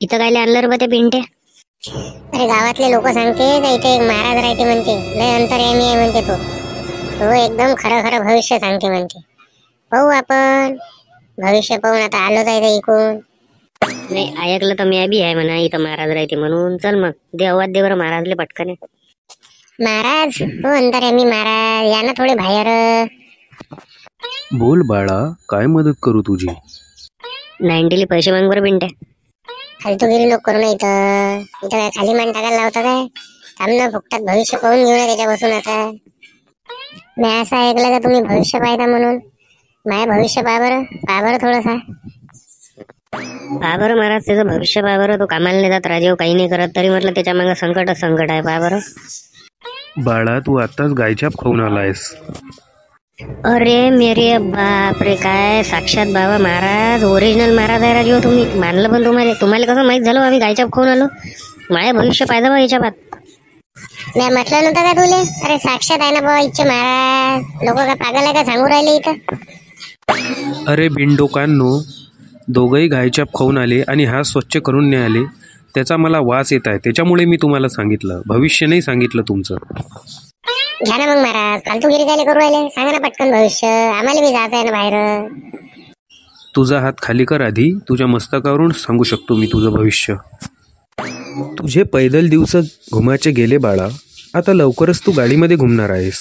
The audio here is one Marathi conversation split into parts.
इथं कायले आणलं रे बा ते पिंट्या? अरे गावातले लोक सांगते का इथे एक महाराज राहते म्हणते, लय अंतर्यामी आहे म्हणते तो. तो एकदम खरं खरं भविष्य सांगते म्हणते. पाहू आपण भविष्य पाहून, आता आलो जायचं इकून. नाही ऐकलं तर मी बी आहे म्हणा इथं महाराज राहते म्हणून. चल मग दे आवाज दे बरं महाराजले पटकन. महाराज हो अंतर्यामी महाराज, या ना थोडे बाहेर. बोल बाळा, काय मदत करू तुझी? 90ली पैसे माग बरं पिंट्या. फालतूगिरी नको करू ना इथं. इथं काय खाली मान टाकायला लावतं काय? थांब ना, फुकटात भविष्य पाहून घेऊ ना त्याच्यापासून. आता मी असं ऐकलं का तुम्ही भविष्य पाहता म्हणून. माझ्या भविष्य पहा बरं थोडंसा. पहा बरं महाराज त्याचं भविष्य पहा बरं. तो कामाला नाही जात, राजीव काही नाही करत, तरी म्हटलं त्याच्या मागे संकट आहे. पहा बरं बाळा, तू आताच गायछाप खाऊन आलायस. अरे मेरे बाप रे, काय साक्षात बाबा महाराज, ओरिजिनल महाराज आहे राजीव. तुम्ही मानलं, पण तुम्हाला कसं माहित झालं आम्ही गायछाप खाऊन आलो? माझ्या भविष्य पाहिजे बा याच्या बात. नाही म्हटलं नव्हतं का तुले? अरे साक्षात आहे ना बाबा इच्छा महाराज. लोक काय पागल आहे का सांगू राहिले इथं? अरे बिनडोकांनो, दोघंही गायछाप खाऊन आले आणि हात स्वच्छ करून नाही आले. त्याचा मला वास येत आहे, त्याच्यामुळे मी तुम्हाला सांगितलं. भविष्य नाही सांगितलं तुमचं. घ्या ना मग महाराज, फालतूगिरी काय करू राहिले? सांगा ना पटकन भविष्य, आम्हाला बी जायचं आहे ना बाहेर. तुझा हात खाली कर आधी, तुझ्या मस्तकावरून सांगू शकतो मी तुझं भविष्य. तुझे पैदल दिवस घुमाचे गेले बाळा, आता लवकरच तू गाडीमध्ये घुमणार आहेस.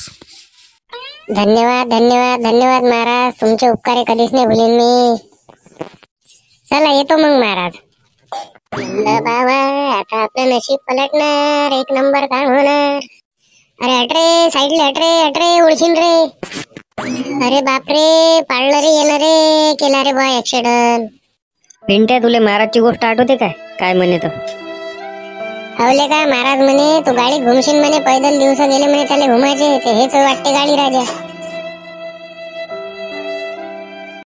धन्यवाद धन्यवाद धन्यवाद महाराज, तुमचे उपकार कधीच नाही भुलेन मी. चला येतो मग महाराज. बाबा आता आपलं नशीब पलटणार, एक नंबर काम होणार. अरे अटरे साईडला, अटरे ओळखीन रे. अरे बापरे, पाळलं रे, येणार रे, केला रे बॉय ऍक्सिडेंट. पिंट्या तुले महाराजची गोष्ट आठवते काय म्हणे तर? हवले का महाराज म्हणे तू गाडीत घुमशील म्हणे, पैदल दिवस गेले म्हणे त्याला घुमायचे. हेच वाटते गाडी राजा.